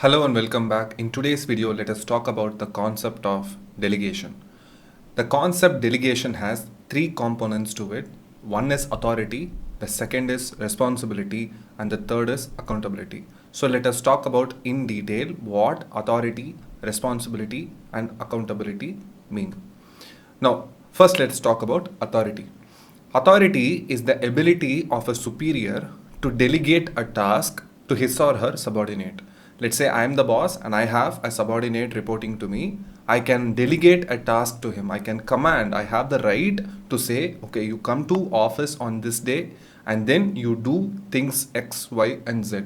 Hello and welcome back. In today's video, let us talk about the concept of delegation. The concept delegation has three components to it. One is authority, the second is responsibility, and the third is accountability. So let us talk about in detail what authority, responsibility, and accountability mean. Now, first let's talk about authority. Authority is the ability of a superior to delegate a task to his or her subordinate. Let's say I am the boss and I have a subordinate reporting to me. I can delegate a task to him. I can command. I have the right to say, okay, you come to office on this day and then you do things X, Y, and Z.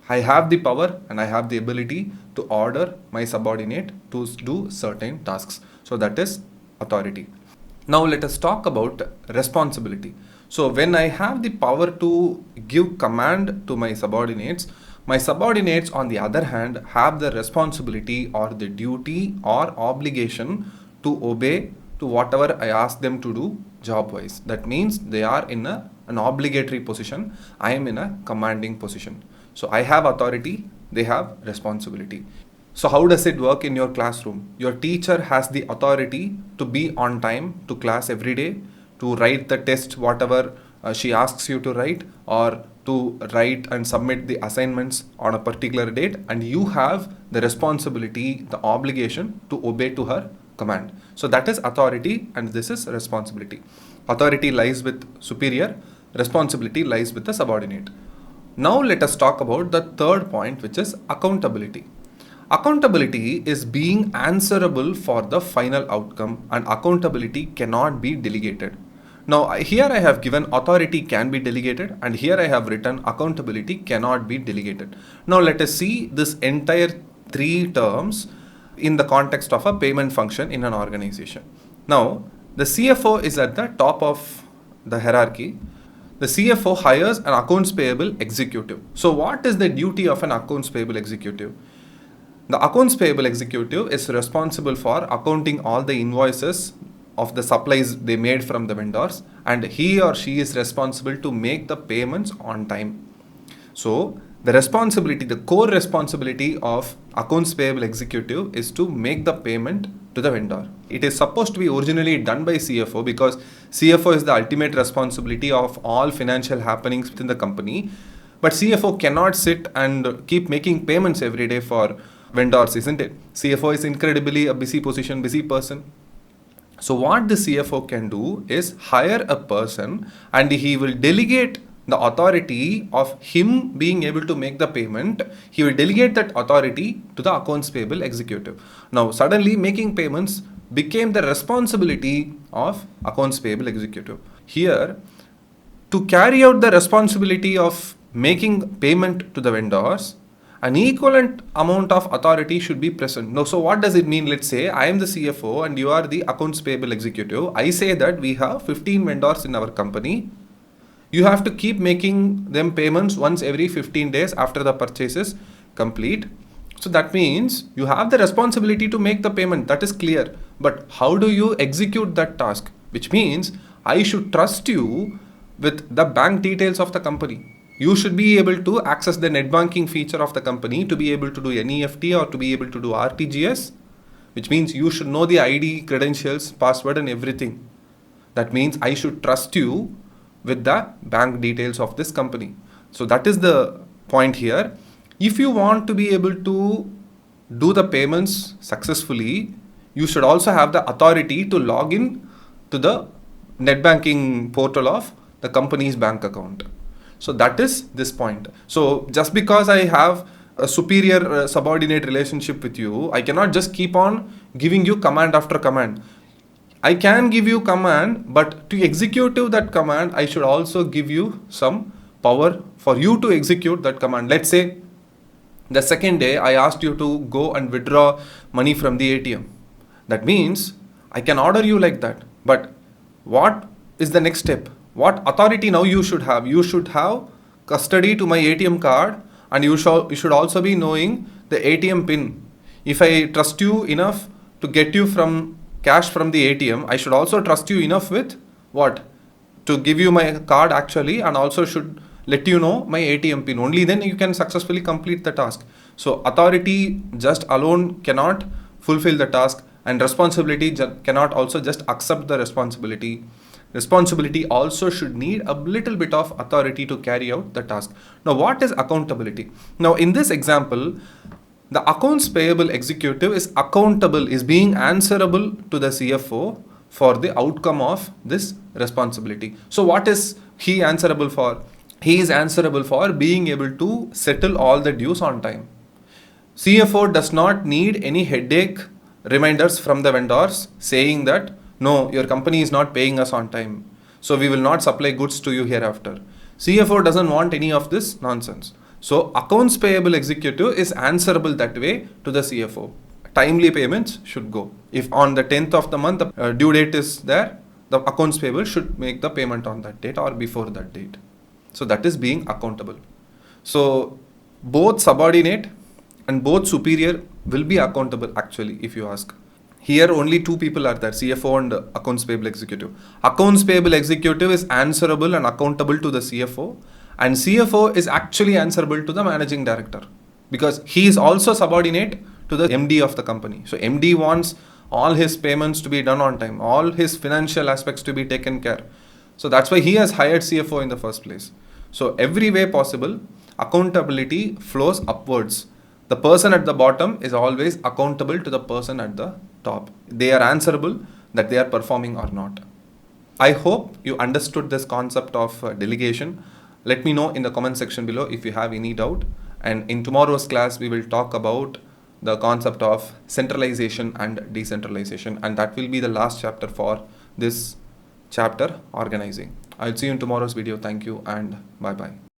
I have the power and I have the ability to order my subordinate to do certain tasks. So that is authority. Now let us talk about responsibility. So when I have the power to give command to my subordinates on the other hand have the responsibility or the duty or obligation to obey to whatever I ask them to do job wise. That means they are in an obligatory position. I am in a commanding position. So I have authority, they have responsibility. So how does it work in your classroom? Your teacher has the authority to be on time to class every day, to write the test whatever she asks you to write, or to write and submit the assignments on a particular date, and you have the responsibility, the obligation to obey to her command. So that is authority and this is responsibility. Authority lies with superior, responsibility lies with the subordinate. Now let us talk about the third point, which is accountability. Accountability is being answerable for the final outcome, and accountability cannot be delegated. Now here I have given authority can be delegated, and here I have written accountability cannot be delegated. Now let us see this entire three terms in the context of a payment function in an organization. Now the CFO is at the top of the hierarchy. The CFO hires an accounts payable executive. So what is the duty of an accounts payable executive? The accounts payable executive is responsible for accounting all the invoices of the supplies they made from the vendors, and he or she is responsible to make the payments on time. So the responsibility, the core responsibility of accounts payable executive is to make the payment to the vendor. It is supposed to be originally done by CFO because CFO is the ultimate responsibility of all financial happenings within the company. But CFO cannot sit and keep making payments every day for vendors, isn't it? CFO is incredibly a busy person. So what the CFO can do is hire a person and he will delegate the authority of him being able to make the payment. He will delegate that authority to the accounts payable executive. Now suddenly making payments became the responsibility of accounts payable executive. Here, to carry out the responsibility of making payment to the vendors, an equivalent amount of authority should be present. Now, so what does it mean? Let's say I am the CFO and you are the accounts payable executive. I say that we have 15 vendors in our company. You have to keep making them payments once every 15 days after the purchase is complete. So that means you have the responsibility to make the payment. That is clear. But how do you execute that task? Which means I should trust you with the bank details of the company. You should be able to access the net banking feature of the company to be able to do NEFT or to be able to do RTGS, which means you should know the ID, credentials, password and everything. That means I should trust you with the bank details of this company. So that is the point here. If you want to be able to do the payments successfully, you should also have the authority to log in to the net banking portal of the company's bank account. So that is this point. So just because I have a superior subordinate relationship with you, I cannot just keep on giving you command after command. I can give you command, but to execute that command, I should also give you some power for you to execute that command. Let's say the second day I asked you to go and withdraw money from the ATM. That means I can order you like that. But what is the next step? What authority now you should have? You should have custody to my ATM card, and you should also be knowing the ATM pin. If I trust you enough to get you from cash from the ATM, I should also trust you enough with what? To give you my card actually, and also should let you know my ATM pin. Only then you can successfully complete the task. So authority just alone cannot fulfill the task, and responsibility cannot also just accept the responsibility. Responsibility also should need a little bit of authority to carry out the task. Now, what is accountability? Now, in this example, the accounts payable executive is accountable, is being answerable to the CFO for the outcome of this responsibility. So, what is he answerable for? He is answerable for being able to settle all the dues on time. CFO does not need any headache reminders from the vendors saying that no, your company is not paying us on time, so we will not supply goods to you hereafter. CFO doesn't want any of this nonsense. So accounts payable executive is answerable that way to the CFO. Timely payments should go. If on the 10th of the month the due date is there, the accounts payable should make the payment on that date or before that date. So that is being accountable. So both subordinate and both superior will be accountable actually, if you ask. Here only two people are there, CFO and accounts payable executive. Accounts payable executive is answerable and accountable to the CFO, and CFO is actually answerable to the managing director because he is also subordinate to the MD of the company. So MD wants all his payments to be done on time, all his financial aspects to be taken care. So that's why he has hired CFO in the first place. So every way possible, accountability flows upwards. The person at the bottom is always accountable to the person at the top. They are answerable that they are performing or not. I hope you understood this concept of delegation. Let me know in the comment section below if you have any doubt. And in tomorrow's class, we will talk about the concept of centralization and decentralization. And that will be the last chapter for this chapter, organizing. I'll see you in tomorrow's video. Thank you and bye-bye.